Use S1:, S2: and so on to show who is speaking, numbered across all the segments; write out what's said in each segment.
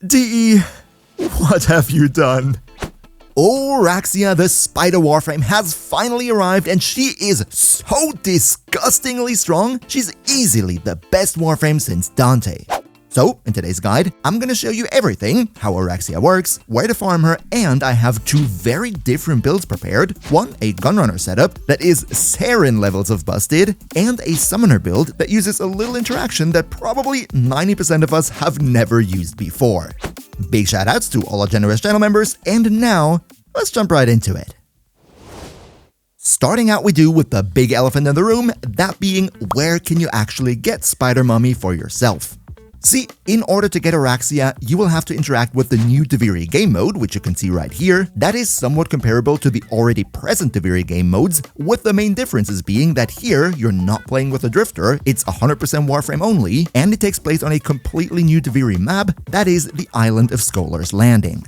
S1: DE, what have you done? Oraxia the Spider Warframe has finally arrived, and she is so disgustingly strong, she's easily the best Warframe since Dante. So, in today's guide, I'm gonna show you everything, how Oraxia works, where to farm her, and I have two very different builds prepared. One, a gunrunner setup that is sarin levels of busted, and a summoner build that uses a little interaction that probably 90% of us have never used before. Big shoutouts to all our generous channel members, and now, let's jump right into it. Starting out we do with the big elephant in the room, that being where can you actually get Spider Mummy for yourself? See, in order to get Oraxia, you will have to interact with the new Deviri game mode, which you can see right here. That is somewhat comparable to the already present Deviri game modes, with the main differences being that here, you're not playing with a drifter, it's 100% Warframe only, and it takes place on a completely new Deviri map, that is the island of Scuttlers Landing.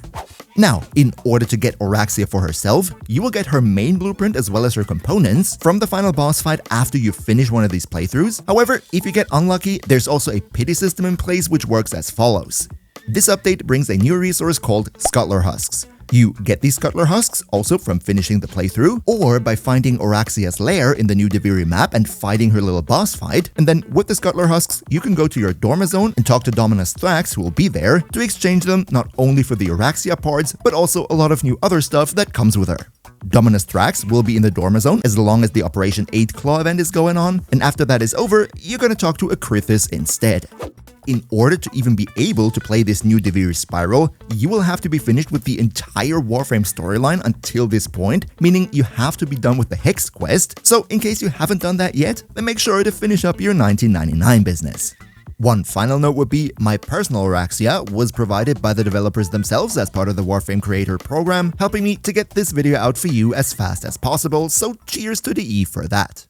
S1: Now, in order to get Oraxia for herself, you will get her main blueprint as well as her components from the final boss fight after you finish one of these playthroughs. However, if you get unlucky, there's also a pity system in place which works as follows. This update brings a new resource called Scuttler Husks. You get these Scuttler Husks also from finishing the playthrough, or by finding Oraxia's lair in the new Deviri map and fighting her little boss fight, and then with the Scuttler Husks, you can go to your Dorma Zone and talk to Dominus Thrax, who will be there, to exchange them not only for the Oraxia parts, but also a lot of new other stuff that comes with her. Dominus Thrax will be in the Dorma Zone as long as the Operation 8 Claw event is going on, and after that is over, you're gonna talk to Akrithis instead. In order to even be able to play this new Deviri Spiral, you will have to be finished with the entire Warframe storyline until this point, meaning you have to be done with the Hex quest, so in case you haven't done that yet, then make sure to finish up your 1999 business. One final note would be, my personal Oraxia was provided by the developers themselves as part of the Warframe Creator Program, helping me to get this video out for you as fast as possible, so cheers to the E for that.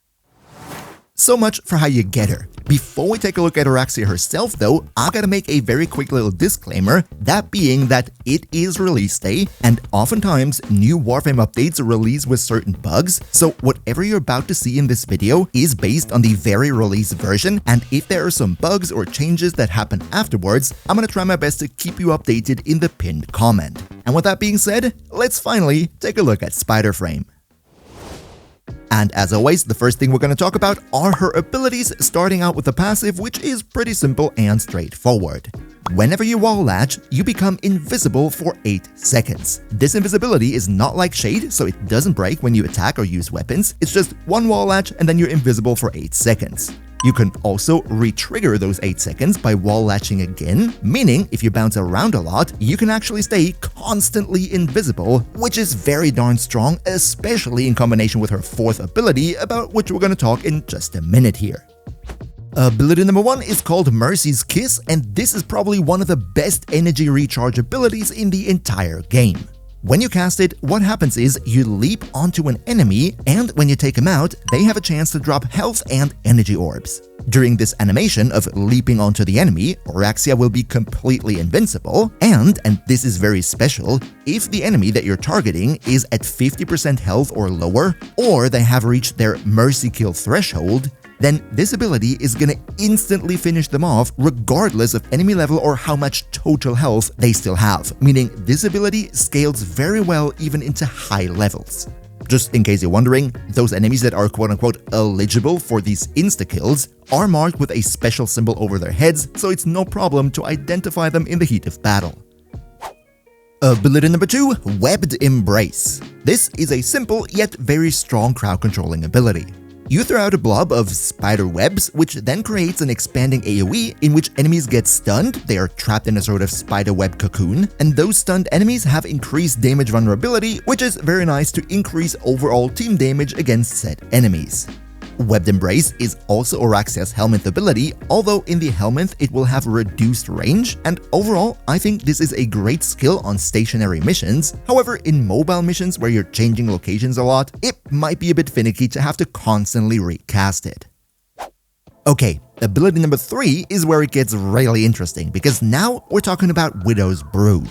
S1: So much for how you get her. Before we take a look at Oraxia herself though, I gotta make a very quick little disclaimer, that being that it is release day, and oftentimes new Warframe updates release with certain bugs, so whatever you're about to see in this video is based on the very release version, and if there are some bugs or changes that happen afterwards, I'm gonna try my best to keep you updated in the pinned comment. And with that being said, let's finally take a look at Spiderframe. And as always, the first thing we're going to talk about are her abilities, starting out with the passive, which is pretty simple and straightforward. Whenever you wall latch, you become invisible for 8 seconds. This invisibility is not like Shade, so it doesn't break when you attack or use weapons, it's just one wall latch and then you're invisible for 8 seconds. You can also re-trigger those 8 seconds by wall latching again, meaning if you bounce around a lot, you can actually stay constantly invisible, which is very darn strong, especially in combination with her 4th ability, about which we're going to talk in just a minute here. Ability number 1 is called Mercy's Kiss, and this is probably one of the best energy recharge abilities in the entire game. When you cast it, what happens is you leap onto an enemy, and when you take them out, they have a chance to drop health and energy orbs. During this animation of leaping onto the enemy, Oraxia will be completely invincible, and this is very special, if the enemy that you're targeting is at 50% health or lower, or they have reached their Mercy Kill threshold, then this ability is gonna instantly finish them off regardless of enemy level or how much total health they still have, meaning this ability scales very well even into high levels. Just in case you're wondering, those enemies that are quote-unquote eligible for these insta-kills are marked with a special symbol over their heads, so it's no problem to identify them in the heat of battle. Ability number 2, Webbed Embrace. This is a simple yet very strong crowd controlling ability. You throw out a blob of spider webs, which then creates an expanding AoE in which enemies get stunned, they are trapped in a sort of spider web cocoon, and those stunned enemies have increased damage vulnerability, which is very nice to increase overall team damage against said enemies. Webbed Embrace is also Oraxia's Helminth ability, although in the Helminth it will have reduced range, and overall I think this is a great skill on stationary missions. However, in mobile missions where you're changing locations a lot, it might be a bit finicky to have to constantly recast it. Okay, ability number 3 is where it gets really interesting, because now we're talking about Widow's Brood.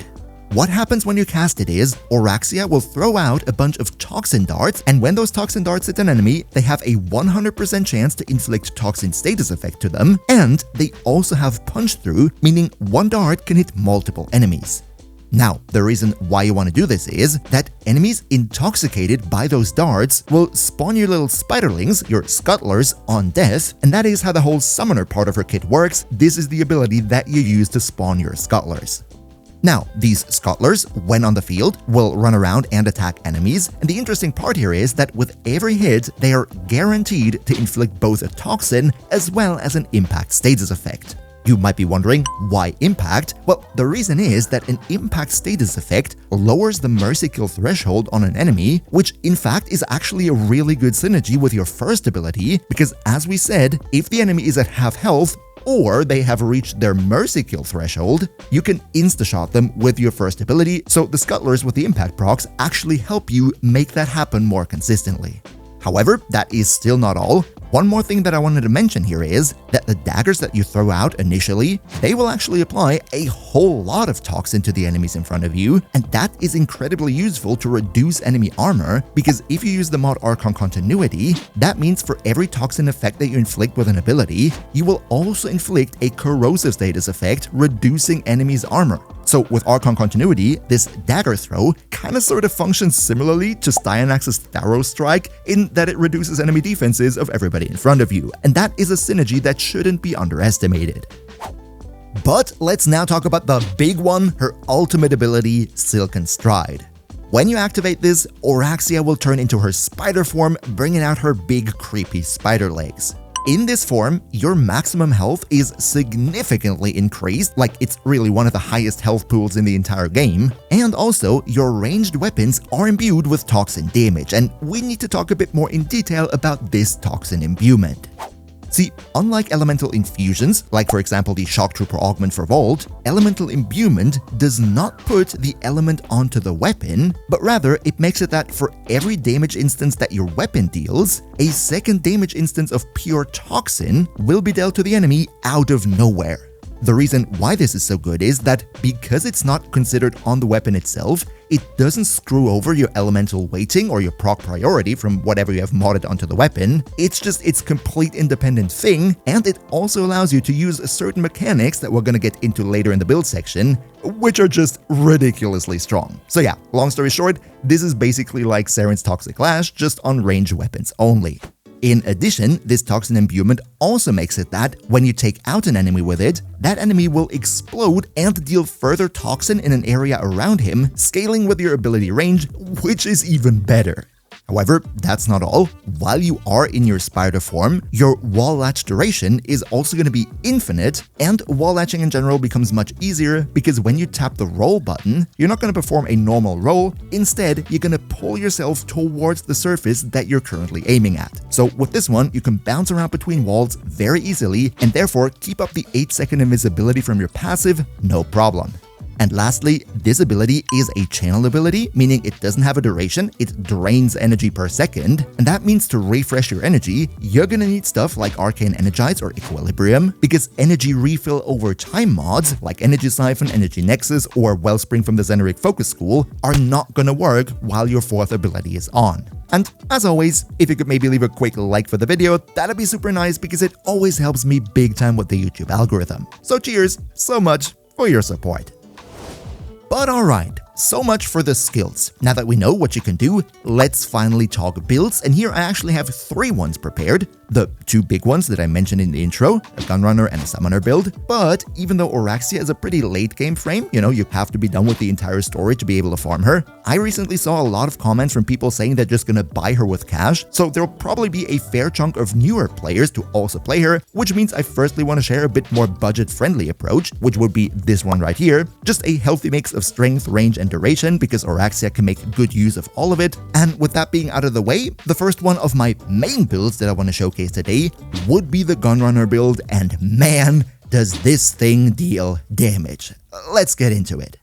S1: What happens when you cast it is, Oraxia will throw out a bunch of toxin darts, and when those toxin darts hit an enemy, they have a 100% chance to inflict toxin status effect to them, and they also have punch through, meaning one dart can hit multiple enemies. Now, the reason why you want to do this is that enemies intoxicated by those darts will spawn your little spiderlings, your Scuttlers, on death, and that is how the whole summoner part of her kit works. This is the ability that you use to spawn your Scuttlers. Now, these Scuttlers, when on the field, will run around and attack enemies, and the interesting part here is that with every hit, they are guaranteed to inflict both a toxin as well as an impact status effect. You might be wondering, why impact? Well, the reason is that an impact status effect lowers the mercy kill threshold on an enemy, which in fact is actually a really good synergy with your first ability, because as we said, if the enemy is at half health, or they have reached their mercy kill threshold, you can insta-shot them with your first ability, so the Scuttlers with the impact procs actually help you make that happen more consistently. However, that is still not all. One more thing that I wanted to mention here is that the daggers that you throw out initially, they will actually apply a whole lot of toxin to the enemies in front of you, and that is incredibly useful to reduce enemy armor, because if you use the mod Archon Continuity, that means for every toxin effect that you inflict with an ability, you will also inflict a corrosive status effect, reducing enemies' armor. So with Archon Continuity, this dagger throw kinda sorta functions similarly to Styanax's Tharo Strike in that it reduces enemy defenses of everybody in front of you, and that is a synergy that shouldn't be underestimated. But let's now talk about the big one, her ultimate ability, Silken Stride. When you activate this, Oraxia will turn into her spider form, bringing out her big creepy spider legs. In this form, your maximum health is significantly increased, like it's really one of the highest health pools in the entire game, and also your ranged weapons are imbued with toxin damage, and we need to talk a bit more in detail about this toxin imbuement. See, unlike elemental infusions, like for example the Shock Trooper augment for Vault, elemental imbuement does not put the element onto the weapon, but rather it makes it that for every damage instance that your weapon deals, a second damage instance of pure toxin will be dealt to the enemy out of nowhere. The reason why this is so good is that because it's not considered on the weapon itself, it doesn't screw over your elemental weighting or your proc priority from whatever you have modded onto the weapon. It's just its complete independent thing, and it also allows you to use certain mechanics that we're gonna get into later in the build section, which are just ridiculously strong. So yeah, long story short, this is basically like Saren's Toxic Lash, just on ranged weapons only. In addition, this toxin imbuement also makes it that when you take out an enemy with it, that enemy will explode and deal further toxin in an area around him, scaling with your ability range, which is even better. However, that's not all. While you are in your spider form, your wall latch duration is also going to be infinite, and wall latching in general becomes much easier because when you tap the roll button, you're not going to perform a normal roll. Instead, you're going to pull yourself towards the surface that you're currently aiming at. So with this one, you can bounce around between walls very easily and therefore keep up the 8-second invisibility from your passive, no problem. And lastly, this ability is a channel ability, meaning it doesn't have a duration, it drains energy per second, and that means to refresh your energy, you're gonna need stuff like Arcane Energize or Equilibrium, because energy refill over time mods like Energy Siphon, Energy Nexus, or Wellspring from the Xeneric Focus School are not gonna work while your fourth ability is on. And as always, if you could maybe leave a quick like for the video, that'd be super nice because it always helps me big time with the YouTube algorithm. So cheers so much for your support. But alright, so much for the skills. Now that we know what you can do, let's finally talk builds, and here I actually have 3 ones prepared. The 2 big ones that I mentioned in the intro, a Gunrunner and a Summoner build, but even though Oraxia is a pretty late game frame, you have to be done with the entire story to be able to farm her, I recently saw a lot of comments from people saying they're just gonna buy her with cash, so there'll probably be a fair chunk of newer players to also play her, which means I firstly want to share a bit more budget-friendly approach, which would be this one right here, just a healthy mix of strength, range, and duration, because Oraxia can make good use of all of it. And with that being out of the way, the first one of my main builds that I want to showcase today would be the Gunrunner build, and man, does this thing deal damage. Let's get into it.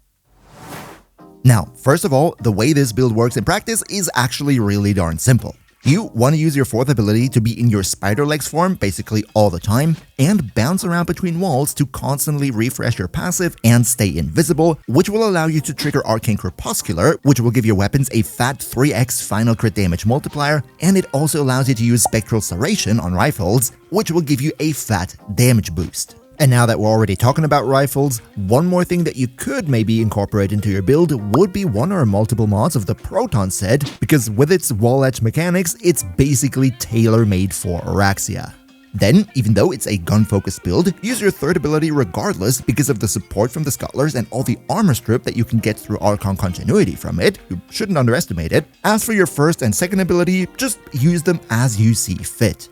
S1: Now, first of all, the way this build works in practice is actually really darn simple. You want to use your 4th ability to be in your spider legs form basically all the time and bounce around between walls to constantly refresh your passive and stay invisible, which will allow you to trigger Arcane Crepuscular, which will give your weapons a fat 3x final crit damage multiplier, and it also allows you to use Spectral Serration on rifles, which will give you a fat damage boost. And now that we're already talking about rifles, one more thing that you could maybe incorporate into your build would be one or multiple mods of the Proton set, because with its wall edge mechanics, it's basically tailor-made for Oraxia. Then, even though it's a gun-focused build, use your 3rd ability regardless because of the support from the Scuttlers and all the armor strip that you can get through Archon continuity from it. You shouldn't underestimate it. As for your 1st and 2nd ability, just use them as you see fit.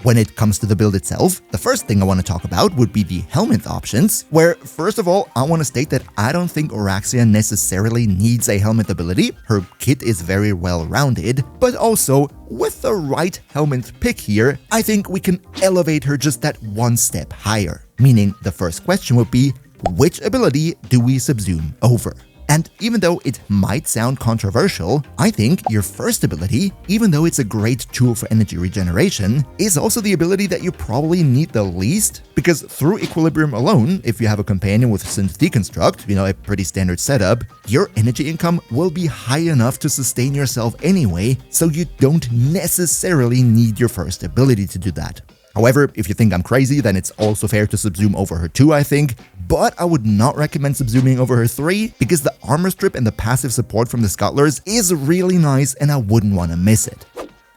S1: When it comes to the build itself, the first thing I want to talk about would be the helmet options, where first of all, I want to state that I don't think Oraxia necessarily needs a helmet ability. Her kit is very well rounded, but also with the right helmet pick here, I think we can elevate her just that one step higher. Meaning the first question would be, which ability do we subsume over? And even though it might sound controversial, I think your 1st ability, even though it's a great tool for energy regeneration, is also the ability that you probably need the least, because through Equilibrium alone, if you have a companion with Synth Deconstruct, a pretty standard setup, your energy income will be high enough to sustain yourself anyway, so you don't necessarily need your 1st ability to do that. However, if you think I'm crazy, then it's also fair to subsume over her 2, I think, but I would not recommend subsuming over her 3 because the armor strip and the passive support from the Scuttlers is really nice and I wouldn't want to miss it.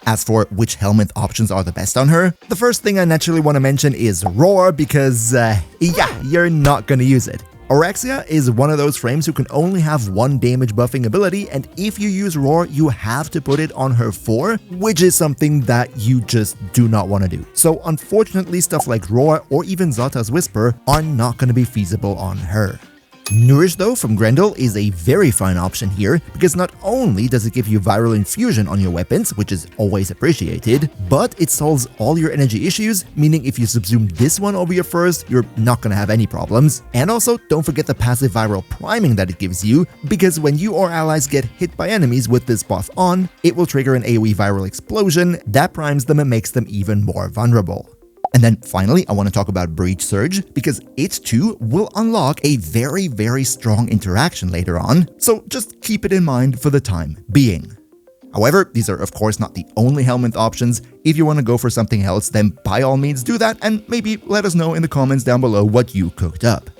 S1: As for which helmet options are the best on her, the first thing I naturally want to mention is Roar because, you're not gonna use it. Oraxia is one of those frames who can only have one damage buffing ability, and if you use Roar, you have to put it on her 4, which is something that you just do not want to do. So unfortunately, stuff like Roar or even Zata's Whisper are not going to be feasible on her. Nourish though from Grendel is a very fine option here because not only does it give you viral infusion on your weapons, which is always appreciated, but it solves all your energy issues, meaning if you subsume this one over your 1st, you're not gonna have any problems. And also don't forget the passive viral priming that it gives you, because when you or allies get hit by enemies with this buff on, it will trigger an AoE viral explosion that primes them and makes them even more vulnerable. And then finally, I want to talk about Breach Surge because it too will unlock a very, very strong interaction later on, so just keep it in mind for the time being. However, these are of course not the only helmet options. If you want to go for something else, then by all means do that and maybe let us know in the comments down below what you cooked up.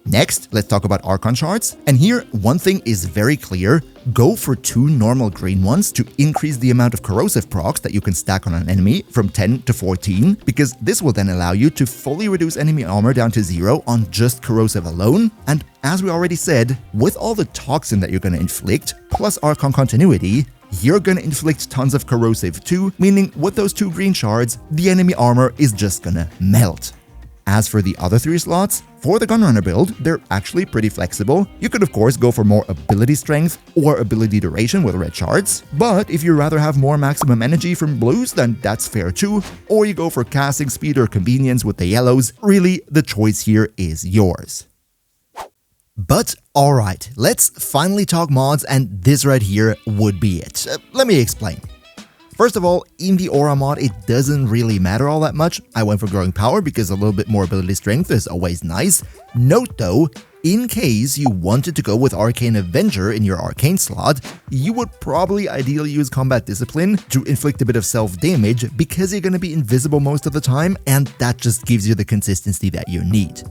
S1: Next, let's talk about Archon shards, and here one thing is very clear: go for 2 normal green ones to increase the amount of corrosive procs that you can stack on an enemy from 10 to 14, because this will then allow you to fully reduce enemy armor down to 0 on just corrosive alone. And as we already said, with all the toxin that you're going to inflict, plus Archon continuity, you're gonna inflict tons of corrosive too, meaning with those 2 green shards, the enemy armor is just gonna melt. As for the other 3 slots, for the Gunrunner build, they're actually pretty flexible. You could of course go for more ability strength or ability duration with red shards, but if you rather have more maximum energy from blues, then that's fair too, or you go for casting speed or convenience with the yellows. Really, the choice here is yours. But alright, let's finally talk mods, and this right here would be it. Let me explain. First of all, in the Aura mod, it doesn't really matter all that much. I went for Growing Power because a little bit more ability strength is always nice. Note though, in case you wanted to go with Arcane Avenger in your Arcane slot, you would probably ideally use Combat Discipline to inflict a bit of self-damage because you're going to be invisible most of the time, and that just gives you the consistency that you need.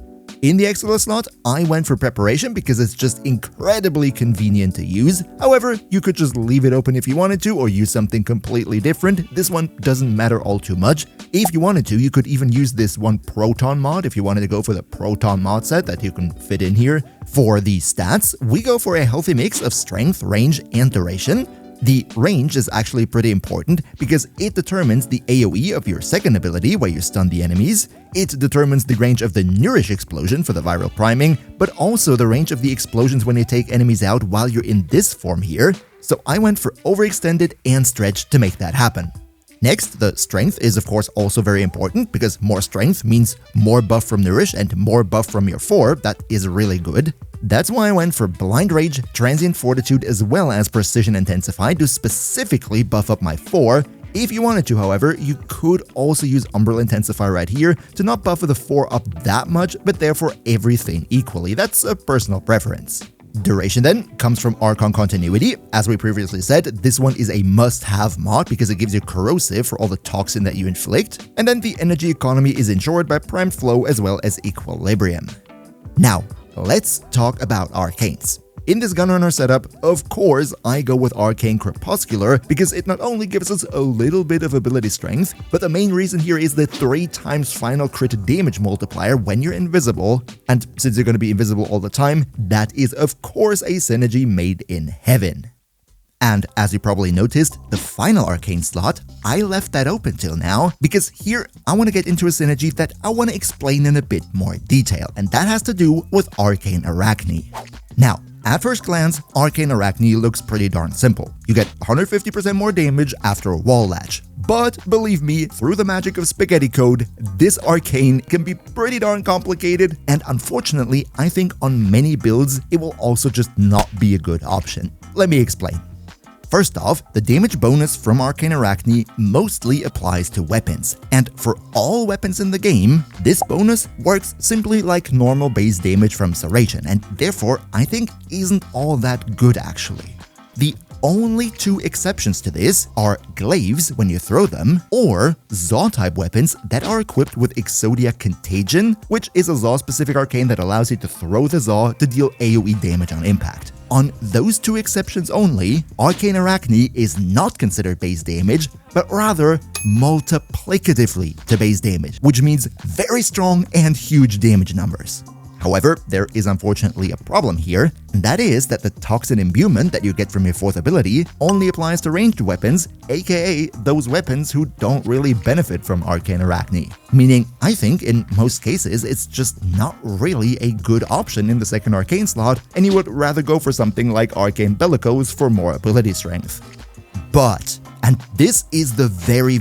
S1: In the Exilus slot, I went for Preparation because it's just incredibly convenient to use. However, you could just leave it open if you wanted to or use something completely different. This one doesn't matter all too much. If you wanted to, you could even use this one Proton mod if you wanted to go for the Proton mod set that you can fit in here. For the stats, we go for a healthy mix of strength, range, and duration. The range is actually pretty important because it determines the AoE of your second ability where you stun the enemies. It determines the range of the Nourish explosion for the viral priming, but also the range of the explosions when you take enemies out while you're in this form here. So I went for Overextended and Stretch to make that happen. Next, the strength is of course also very important because more strength means more buff from Nourish and more buff from your 4. That is really good. That's why I went for Blind Rage, Transient Fortitude, as well as Precision Intensified to specifically buff up my 4. If you wanted to, however, you could also use Umbral Intensify right here to not buff the 4 up that much, but therefore everything equally. That's a personal preference. Duration then comes from Archon Continuity. As we previously said, this one is a must-have mod because it gives you corrosive for all the toxin that you inflict. And then the energy economy is ensured by Primed Flow as well as Equilibrium. Now, let's talk about Arcanes. In this Gunrunner setup, of course, I go with Arcane Crepuscular because it not only gives us a little bit of ability strength, but the main reason here is the 3 times final crit damage multiplier when you're invisible, and since you're going to be invisible all the time, that is of course a synergy made in heaven. And as you probably noticed, the final Arcane slot, I left that open till now, because here I want to get into a synergy that I want to explain in a bit more detail, and that has to do with Arcane Arachne. Now, at first glance, Arcane Arachne looks pretty darn simple. You get 150% more damage after a wall latch. But believe me, through the magic of spaghetti code, this arcane can be pretty darn complicated, and unfortunately, I think on many builds, it will also just not be a good option. Let me explain. First off, the damage bonus from Arcane Arachne mostly applies to weapons, and for all weapons in the game, this bonus works simply like normal base damage from Serration, and therefore I think isn't all that good actually. The only 2 exceptions to this are glaives when you throw them, or Zaw-type weapons that are equipped with Exodia Contagion, which is a Zaw-specific arcane that allows you to throw the Zaw to deal AoE damage on impact. On those 2 exceptions only, Arcane Arachne is not considered base damage, but rather multiplicatively to base damage, which means very strong and huge damage numbers. However, there is unfortunately a problem here, and that is that the Toxin Imbuement that you get from your 4th ability only applies to ranged weapons, aka those weapons who don't really benefit from Arcane Arachne. Meaning, I think in most cases it's just not really a good option in the 2nd Arcane slot, and you would rather go for something like Arcane Bellicose for more ability strength. But, and this is the very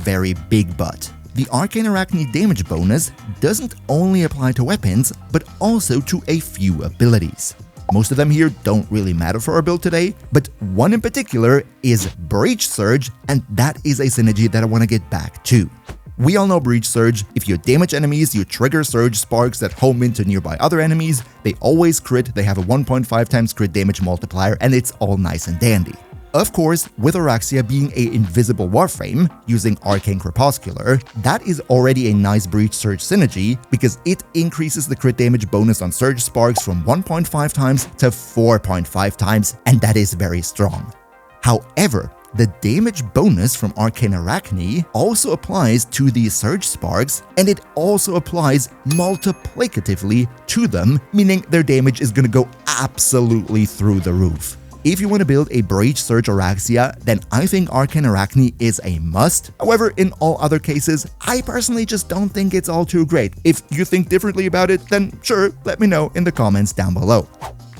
S1: big but, the Arcane Arachne damage bonus doesn't only apply to weapons, but also to a few abilities. Most of them here don't really matter for our build today, but one in particular is Breach Surge, and that is a synergy that I want to get back to. We all know Breach Surge. If you damage enemies, you trigger Surge Sparks that home into nearby other enemies, they always crit, they have a 1.5 times crit damage multiplier, and it's all nice and dandy. Of course, with Oraxia being an invisible Warframe, using Arcane Crepuscular, that is already a nice Breach Surge synergy because it increases the crit damage bonus on Surge Sparks from 1.5 times to 4.5 times, and that is very strong. However, the damage bonus from Arcane Arachne also applies to these Surge Sparks, and it also applies multiplicatively to them, meaning their damage is gonna go absolutely through the roof. If you want to build a Breach Surge Oraxia, then I think Arcane Arachne is a must. However, in all other cases, I personally just don't think it's all too great. If you think differently about it, then sure, let me know in the comments down below.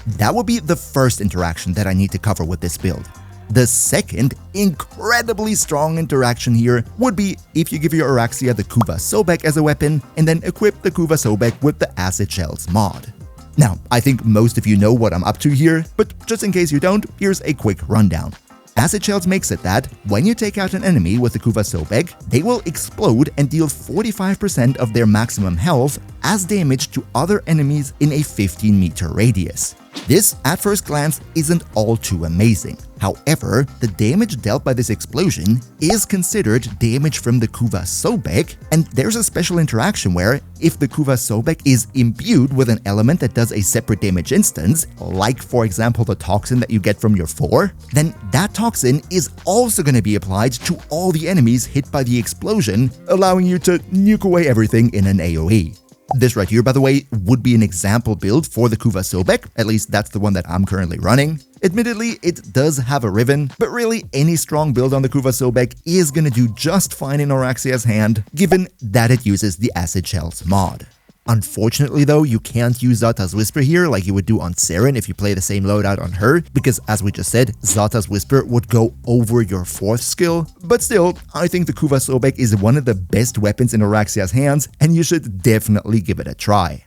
S1: That would be the first interaction that I need to cover with this build. The second, incredibly strong interaction here would be if you give your Oraxia the Kuva Sobek as a weapon, and then equip the Kuva Sobek with the Acid Shells mod. Now, I think most of you know what I'm up to here, but just in case you don't, here's a quick rundown. Acid Shells makes it that, when you take out an enemy with the Kuva Sobek, they will explode and deal 45% of their maximum health as damage to other enemies in a 15-meter radius. This, at first glance, isn't all too amazing. However, the damage dealt by this explosion is considered damage from the Kuva Sobek, and there's a special interaction where, if the Kuva Sobek is imbued with an element that does a separate damage instance, like for example the toxin that you get from your 4, then that toxin is also going to be applied to all the enemies hit by the explosion, allowing you to nuke away everything in an AoE. This right here, by the way, would be an example build for the Kuva Sobek, at least that's the one that I'm currently running. Admittedly, it does have a Riven, but really any strong build on the Kuva Sobek is gonna do just fine in Oraxia's hand, given that it uses the Acid Shells mod. Unfortunately though, you can't use Zata's Whisper here like you would do on Seren if you play the same loadout on her, because as we just said, Zata's Whisper would go over your 4th skill. But still, I think the Kuva Sobek is one of the best weapons in Oraxia's hands, and you should definitely give it a try.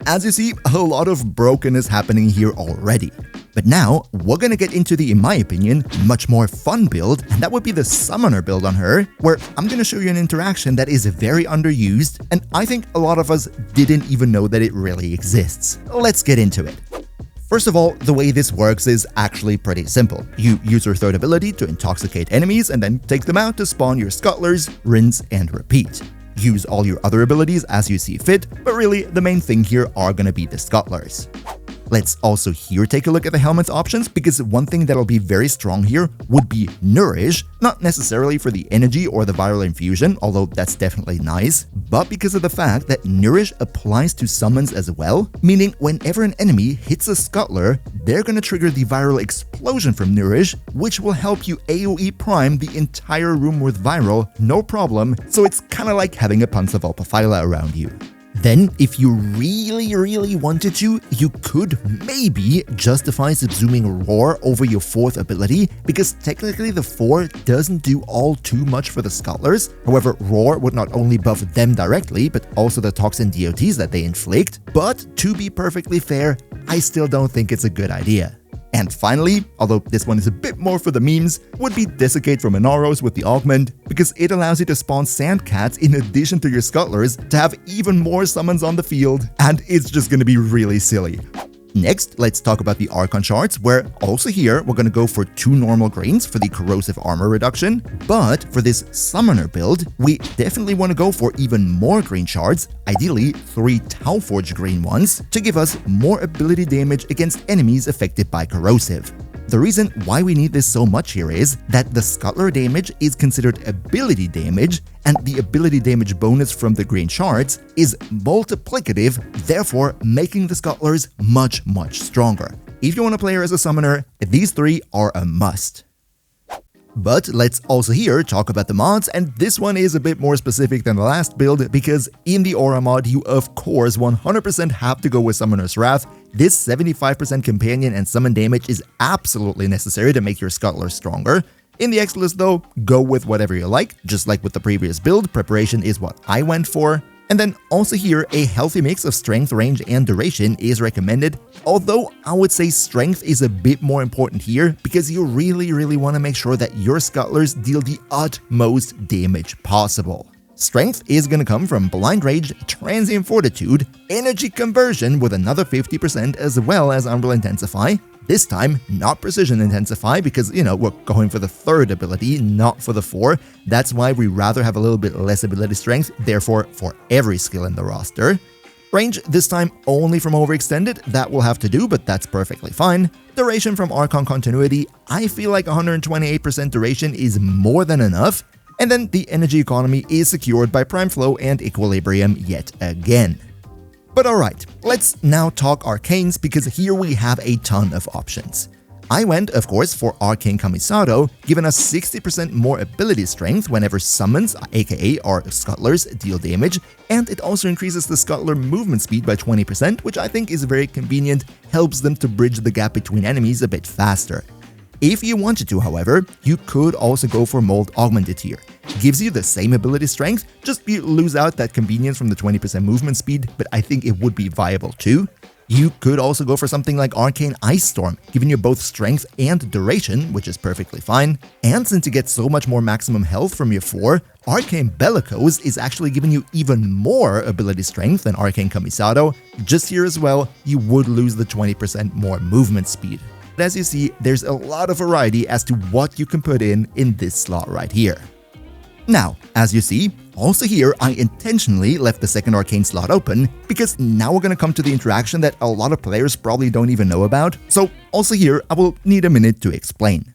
S1: As you see, a lot of brokenness happening here already. But now, we're gonna get into the, in my opinion, much more fun build, and that would be the Summoner build on her, where I'm gonna show you an interaction that is very underused, and I think a lot of us didn't even know that it really exists. Let's get into it. First of all, the way this works is actually pretty simple. You use your third ability to intoxicate enemies and then take them out to spawn your Scuttlers, rinse, and repeat. Use all your other abilities as you see fit, but really the main thing here are gonna be the Scuttlers. Let's also here take a look at the helmet's options, because one thing that'll be very strong here would be Nourish, not necessarily for the energy or the viral infusion, although that's definitely nice, but because of the fact that Nourish applies to summons as well, meaning whenever an enemy hits a Scuttler, they're gonna trigger the viral explosion from Nourish, which will help you AoE prime the entire room with viral, no problem, so it's kinda like having a Panzerwalperpfeiler around you. Then, if you really wanted to, you could maybe justify subsuming Roar over your fourth ability, because technically the 4 doesn't do all too much for the Scuttlers. However, Roar would not only buff them directly, but also the toxin DOTs that they inflict. But to be perfectly fair, I still don't think it's a good idea. And finally, although this one is a bit more for the memes, would be Desiccate from Inaros with the augment, because it allows you to spawn Sandcats in addition to your Scuttlers to have even more summons on the field, and it's just gonna be really silly. Next, let's talk about the Archon shards, where also here we're gonna go for 2 normal greens for the corrosive armor reduction, but for this Summoner build, we definitely want to go for even more green shards, ideally 3 Tauforge green ones, to give us more ability damage against enemies affected by corrosive. The reason why we need this so much here is that the Scuttler damage is considered ability damage, and the ability damage bonus from the green shards is multiplicative, therefore making the Scuttlers much stronger. If you want to play her as a summoner, these 3 are a must. But let's also here talk about the mods, and this one is a bit more specific than the last build, because in the Aura mod you of course 100% have to go with Summoner's Wrath. This 75% companion and summon damage is absolutely necessary to make your Scuttler stronger. In the X-List though, go with whatever you like, just like with the previous build, preparation is what I went for. And then also here, a healthy mix of strength, range, and duration is recommended, although I would say strength is a bit more important here, because you really want to make sure that your Scuttlers deal the utmost damage possible. Strength is going to come from Blind Rage, Transient Fortitude, Energy Conversion with another 50% as well as Umbral Intensify. This time, not Precision Intensify, because, we're going for the third ability, not for the 4. That's why we rather have a little bit less ability strength, therefore for every skill in the roster. Range, this time only from Overextended, that will have to do, but that's perfectly fine. Duration from Archon Continuity, I feel like 128% duration is more than enough. And then the energy economy is secured by PrimeFlo and Equilibrium yet again. But alright, let's now talk arcanes, because here we have a ton of options. I went, of course, for Arcane Kamisado, giving us 60% more ability strength whenever summons, aka our Scuttlers, deal damage, and it also increases the Scuttler movement speed by 20%, which I think is very convenient, helps them to bridge the gap between enemies a bit faster. If you wanted to, however, you could also go for Mold Augmented here. Gives you the same ability strength, just you lose out that convenience from the 20% movement speed, but I think it would be viable too. You could also go for something like Arcane Ice Storm, giving you both strength and duration, which is perfectly fine. And since you get so much more maximum health from your 4, Arcane Bellicose is actually giving you even more ability strength than Arcane Kamisado. Just here as well, you would lose the 20% more movement speed. As you see, there's a lot of variety as to what you can put in this slot right here. Now, as you see, also here I intentionally left the second arcane slot open, because now we're gonna come to the interaction that a lot of players probably don't even know about, so also here I will need a minute to explain.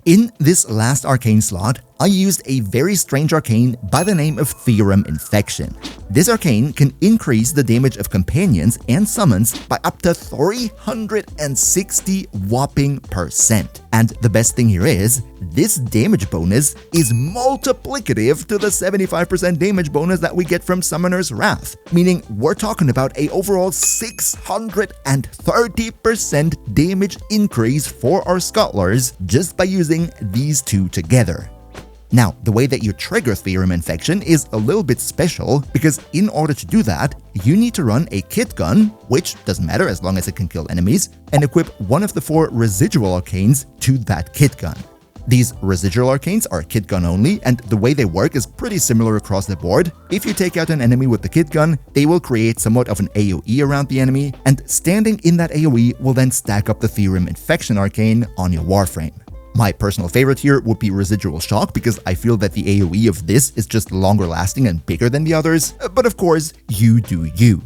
S1: In this last arcane slot, I used a very strange arcane by the name of Theorem Infection. This arcane can increase the damage of companions and summons by up to 360 whopping %. And the best thing here is, this damage bonus is multiplicative to the 75% damage bonus that we get from Summoner's Wrath, meaning we're talking about a overall 630% damage increase for our Scuttlers just by using these two together. Now, the way that you trigger Theorem Infection is a little bit special, because in order to do that, you need to run a kit gun, which doesn't matter as long as it can kill enemies, and equip one of the 4 residual arcanes to that kit gun. These residual arcanes are kit gun only, and the way they work is pretty similar across the board. If you take out an enemy with the kit gun, they will create somewhat of an AoE around the enemy, and standing in that AoE will then stack up the Theorem Infection arcane on your Warframe. My personal favorite here would be Residual Shock, because I feel that the AoE of this is just longer lasting and bigger than the others, but of course, you do you.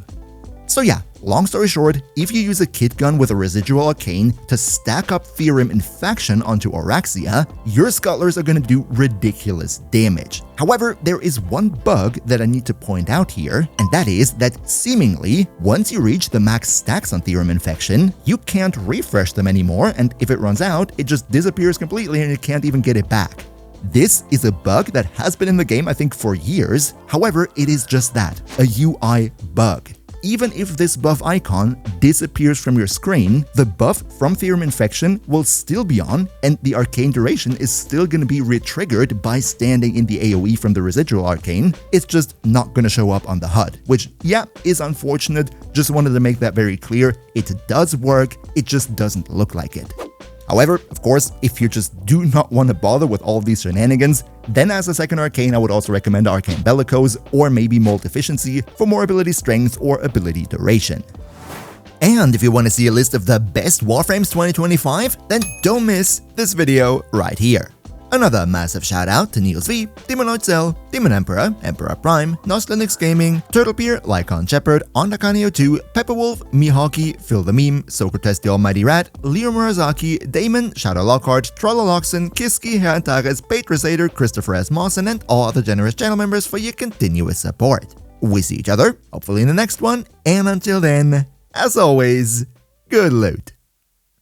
S1: So yeah, long story short, if you use a kit gun with a residual arcane to stack up Theorem Infection onto Oraxia, your Scuttlers are gonna do ridiculous damage. However, there is one bug that I need to point out here, and that is that seemingly, once you reach the max stacks on Theorem Infection, you can't refresh them anymore, and if it runs out, it just disappears completely and you can't even get it back. This is a bug that has been in the game, I think, for years. However, it is just that, a UI bug. Even if this buff icon disappears from your screen, the buff from Theorem Infection will still be on, and the arcane duration is still going to be re-triggered by standing in the AoE from the residual arcane. It's just not going to show up on the HUD, which, yeah, is unfortunate. Just wanted to make that very clear. It does work, it just doesn't look like it. However, of course, if you just do not want to bother with all of these shenanigans, then as a second arcane I would also recommend Arcane Bellicose or maybe Molt Efficiency for more ability strength or ability duration. And if you want to see a list of the best Warframes 2025, then don't miss this video right here. Another massive shout out to Niels V, Demonoid Cell, Demon Emperor, Emperor Prime, Nos Linux Gaming, Turtlepeer, Lycon Shepherd, Ondakaneo2, Pepperwolf, Mihawki, Phil the Meme, Socrates the Almighty Rat, Leo Murazaki, Damon, Shadow Lockhart, Trollaloxen, Kiski, Herantares, Patrasader, Christopher S. Mawson, and all other generous channel members for your continuous support. We see each other, hopefully in the next one, and until then, as always, good loot.